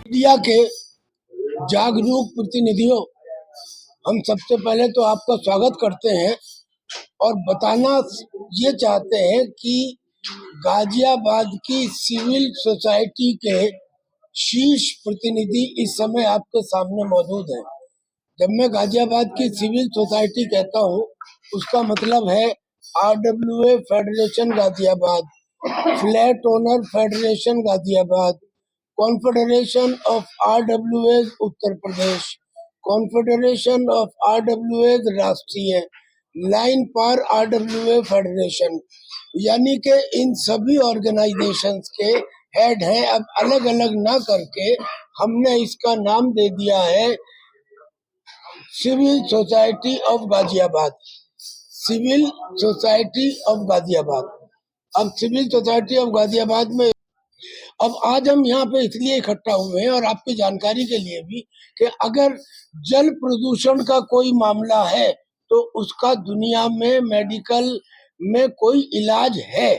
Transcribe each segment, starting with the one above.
Media के जागरूक प्रतिनिधियों, हम सबसे पहले तो आपका स्वागत करते हैं और बताना ये चाहते हैं कि गाजियाबाद की सिविल सोसाइटी के शीर्ष प्रतिनिधि इस समय आपके सामने मौजूद हैं। जब मैं गाजियाबाद की सिविल सोसाइटी कहता हूँ, उसका मतलब है RWA federation Ghaziabad, flat owner federation Ghaziabad, confederation of RWAs Uttar Pradesh, confederation of RWAs राष्ट्रीय, लाइन पार RWA फेडरेशन, यानी कि इन सभी ऑर्गेनाइजेशंस के हेड हैं। अब अलग अलग ना करके हमने इसका नाम दे दिया है civil society of Ghaziabad, civil society of Ghaziabad. अब सिविल सोसाइटी ऑफ गाजियाबाद में अब आज हम यहाँ पे इसलिए इकट्ठा हुए हैं और आपकी जानकारी के लिए भी कि अगर जल प्रदूषण का कोई मामला है तो उसका दुनिया में मेडिकल में कोई इलाज है।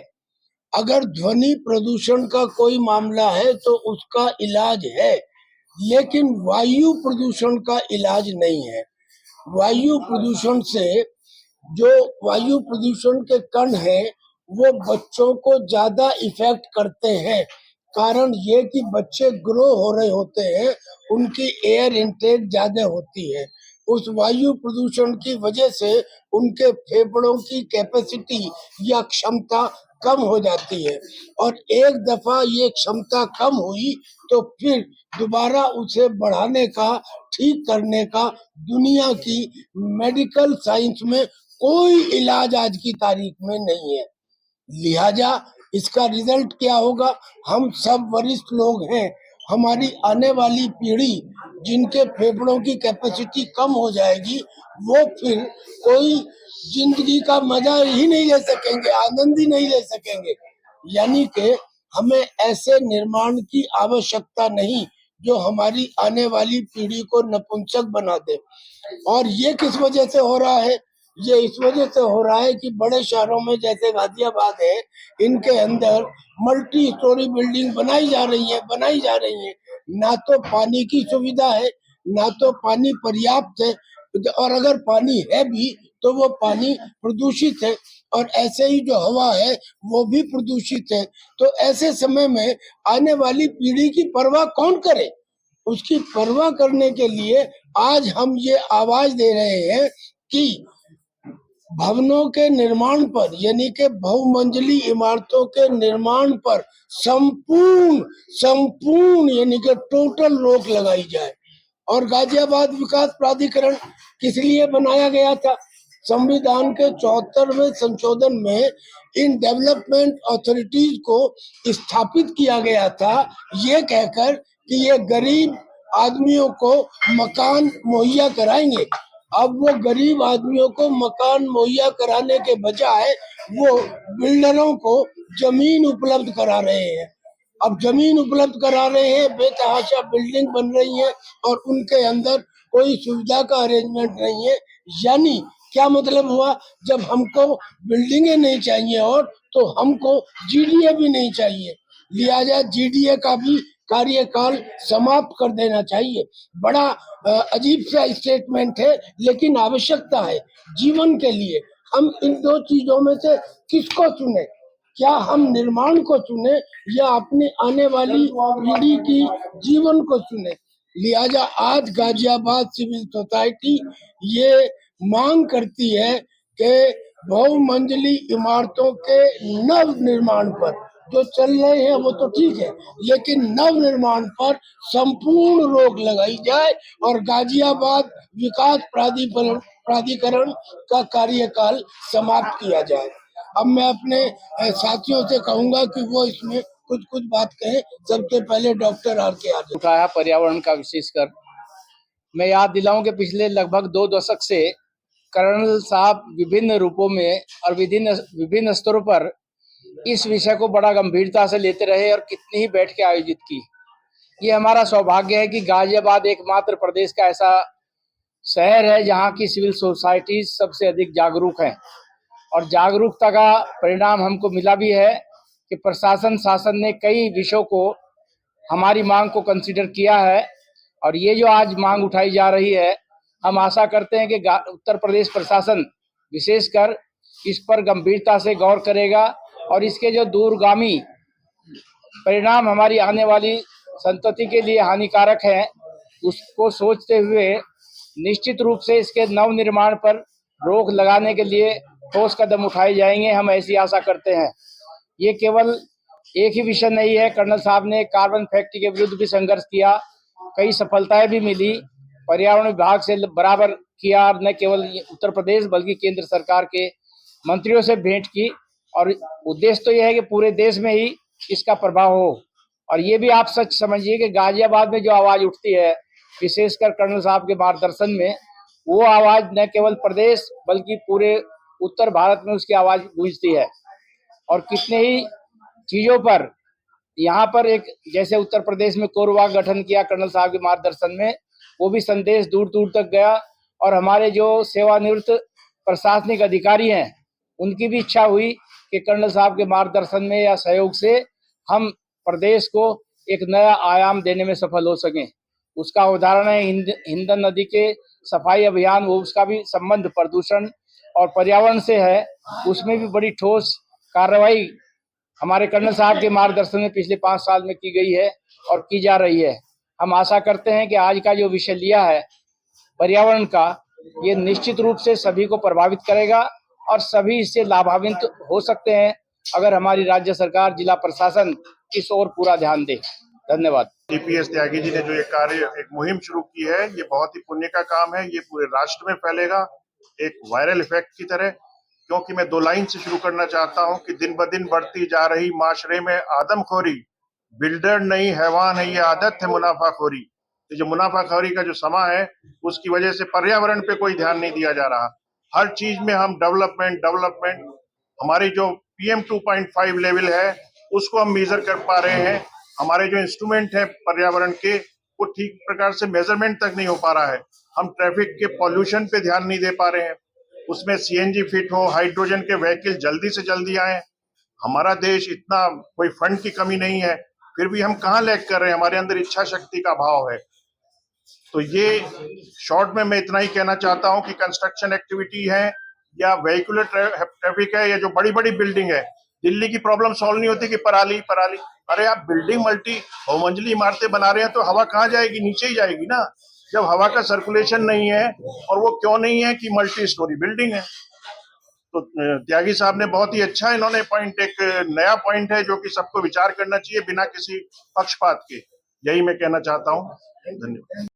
अगर ध्वनि प्रदूषण का कोई मामला है तो उसका इलाज है, लेकिन वायु प्रदूषण का इलाज नहीं है। वायु प्रदूषण से जो वायु प्रदूषण के कण हैं वो बच्चों को ज्यादा इफेक्ट करते हैं। कारण ये कि बच्चे ग्रो हो रहे होते हैं, उनकी एयर इनटेक ज्यादा होती है। उस वायु प्रदूषण की वजह से उनके फेफड़ों की कैपेसिटी या क्षमता कम हो जाती है और एक दफा ये क्षमता कम हुई तो फिर दोबारा उसे बढ़ाने का, ठीक करने का दुनिया की मेडिकल साइंस में कोई इलाज आज की तारीख में नहीं है। लिहाजा इसका रिजल्ट क्या होगा? हम सब वरिष्ठ लोग हैं, हमारी आने वाली पीढ़ी जिनके फेफड़ों की कैपेसिटी कम हो जाएगी वो फिर कोई जिंदगी का मजा ही नहीं ले सकेंगे, आनंद ही नहीं ले सकेंगे। यानी कि हमें ऐसे निर्माण की आवश्यकता नहीं जो हमारी आने वाली पीढ़ी को नपुंसक बना दे। और ये किस वजह से हो रहा है? ये इस वजह से हो रहा है कि बड़े शहरों में जैसे गाजियाबाद है, इनके अंदर मल्टी स्टोरी बिल्डिंग बनाई जा रही है। ना तो पानी की सुविधा है, ना तो पानी पर्याप्त है, और अगर पानी है भी तो वो पानी प्रदूषित है, और ऐसे ही जो हवा है वो भी प्रदूषित है। तो ऐसे समय में आने वाली पीढ़ी की परवाह कौन करे? उसकी परवाह करने के लिए आज हम ये आवाज दे रहे हैं कि भवनों के निर्माण पर, यानी के बहुमंजिली इमारतों के निर्माण पर संपूर्ण संपूर्ण यानी के टोटल रोक लगाई जाए। और गाजियाबाद विकास प्राधिकरण किस लिए बनाया गया था? संविधान के 74वें संशोधन में इन डेवलपमेंट अथॉरिटीज को स्थापित किया गया था, ये कहकर कि ये गरीब आदमियों को मकान मुहैया कराएंगे। अब वो गरीब आदमियों को मकान मुहैया कराने के बजाय वो बिल्डरों को जमीन उपलब्ध करा रहे हैं। अब जमीन उपलब्ध करा रहे हैं, बेतहाशा बिल्डिंग बन रही है और उनके अंदर कोई सुविधा का अरेंजमेंट नहीं है। यानी क्या मतलब हुआ? जब हमको बिल्डिंगें नहीं चाहिए और तो हमको GDA भी नहीं चाहिए। लिहाजा GDA का भी कार्यकाल समाप्त कर देना चाहिए। बड़ा अजीब सा स्टेटमेंट है, लेकिन आवश्यकता है जीवन के लिए। हम इन दो चीजों में से किसको चुने? क्या हम निर्माण को चुने या अपने आने वाली पीढ़ी की जीवन को चुने? लिहाजा आज गाजियाबाद सिविल सोसाइटी ये मांग करती है कि बहुमंजिली इमारतों के नव निर्माण पर, जो चल रहे हैं वो तो ठीक है, लेकिन नव निर्माण पर संपूर्ण रोक लगाई जाए और गाजियाबाद विकास प्राधिकरण का कार्यकाल समाप्त किया जाए। अब मैं अपने साथियों से कहूंगा कि वो इसमें कुछ कुछ बात कहें। सबसे पहले डॉक्टर RK आर्य उठाया पर्यावरण का विशेषकर। मैं याद दिलाऊं कि पिछले लगभग 2 दशक से कर्नल साहब विभिन्न रूपों में और विभिन्न स्तरों पर इस विषय को बड़ा गंभीरता से लेते रहे और कितनी ही बैठकें आयोजित की। ये हमारा सौभाग्य है कि गाजियाबाद एकमात्र प्रदेश का ऐसा शहर है जहाँ की सिविल सोसाइटी सबसे अधिक जागरूक है, और जागरूकता का परिणाम हमको मिला भी है कि प्रशासन शासन ने कई विषयों को हमारी मांग को कंसीडर किया है और ये जो आज मांग उठाई जा रही है, हम आशा करते हैं कि उत्तर प्रदेश प्रशासन विशेषकर इस पर गंभीरता से गौर करेगा और इसके जो दूरगामी परिणाम हमारी आने वाली संतति के लिए हानिकारक हैं, उसको सोचते हुए निश्चित रूप से इसके नवनिर्माण पर रोक लगाने के लिए ठोस कदम उठाए जाएंगे। हम ऐसी आशा करते हैं। ये केवल एक ही विषय नहीं है। कर्नल साहब ने कार्बन फैक्ट्री के विरुद्ध भी संघर्ष किया, कई सफलताएं भी मिली, पर्यावरण विभाग से बराबर किया, न केवल उत्तर प्रदेश बल्कि केंद्र सरकार के मंत्रियों से भेंट की और उद्देश्य तो यह है कि पूरे देश में ही इसका प्रभाव हो। और ये भी आप सच समझिए कि गाजियाबाद में जो आवाज उठती है, विशेषकर कर्नल साहब के मार्गदर्शन में, वो आवाज न केवल प्रदेश बल्कि पूरे उत्तर भारत में उसकी आवाज गूंजती है। और कितने ही चीजों पर यहाँ पर एक जैसे उत्तर प्रदेश में कोरवा गठन किया कर्नल साहब के मार्गदर्शन में, वो भी संदेश दूर दूर तक गया और हमारे जो सेवानिवृत्त प्रशासनिक अधिकारी हैं उनकी भी इच्छा हुई कि कर्नल साहब के मार्गदर्शन में या सहयोग से हम प्रदेश को एक नया आयाम देने में सफल हो सकें। उसका उदाहरण है हिंदन नदी के सफाई अभियान, वो उसका भी संबंध प्रदूषण और पर्यावरण से है, उसमें भी बड़ी ठोस कार्रवाई हमारे कर्नल साहब के मार्गदर्शन में पिछले 5 साल में की गई है और की जा रही है। हम आशा करते हैं कि आज का जो विषय लिया है पर्यावरण का, ये निश्चित रूप से सभी को प्रभावित करेगा और सभी इससे लाभान्वित हो सकते हैं अगर हमारी राज्य सरकार, जिला प्रशासन इस ओर पूरा ध्यान दे। धन्यवाद। टीपीएस त्यागी जी ने जो ये कार्य, एक मुहिम शुरू की है, ये बहुत ही पुण्य का काम है। ये पूरे राष्ट्र में फैलेगा एक वायरल इफेक्ट की तरह। क्योंकि मैं 2 लाइन से शुरू करना चाहता हूं कि दिन ब दिन बढ़ती जा रही माशरे में आदमखोरी, बिल्डर नहीं हैवान है, ये आदत है मुनाफाखोरी। तो जो मुनाफाखोरी का जो समा है, उसकी वजह से पर्यावरण पे कोई ध्यान नहीं दिया जा रहा। हर चीज में हम डेवलपमेंट, हमारी जो PM 2.5 लेवल है उसको हम मेजर कर पा रहे हैं। हमारे जो इंस्ट्रूमेंट है पर्यावरण के, वो ठीक प्रकार से मेजरमेंट तक नहीं हो पा रहा है। हम ट्रैफिक के पॉल्यूशन पे ध्यान नहीं दे पा रहे हैं। उसमें CNG फिट हो, हाइड्रोजन के व्हीकल जल्दी से जल्दी आए। हमारा देश इतना, कोई फंड की कमी नहीं है, फिर भी हम कहाँ लैग कर रहे हैं। हमारे अंदर इच्छा शक्ति का अभाव है। तो ये शॉर्ट में मैं इतना ही कहना चाहता हूं कि कंस्ट्रक्शन एक्टिविटी है या वेहिकुलर ट्रैफिक है या जो बड़ी बड़ी बिल्डिंग है, दिल्ली की प्रॉब्लम सॉल्व नहीं होती कि पराली। अरे आप बिल्डिंग बहुमंजिली इमारतें बना रहे हैं तो हवा कहाँ जाएगी? नीचे ही जाएगी ना। जब हवा का सर्कुलेशन नहीं है, और वो क्यों नहीं है कि मल्टी स्टोरी बिल्डिंग है। तो त्यागी साहब ने बहुत ही अच्छा इन्होंने पॉइंट, एक नया पॉइंट है जो कि सबको विचार करना चाहिए बिना किसी पक्षपात के। यही मैं कहना चाहता हूँ। धन्यवाद।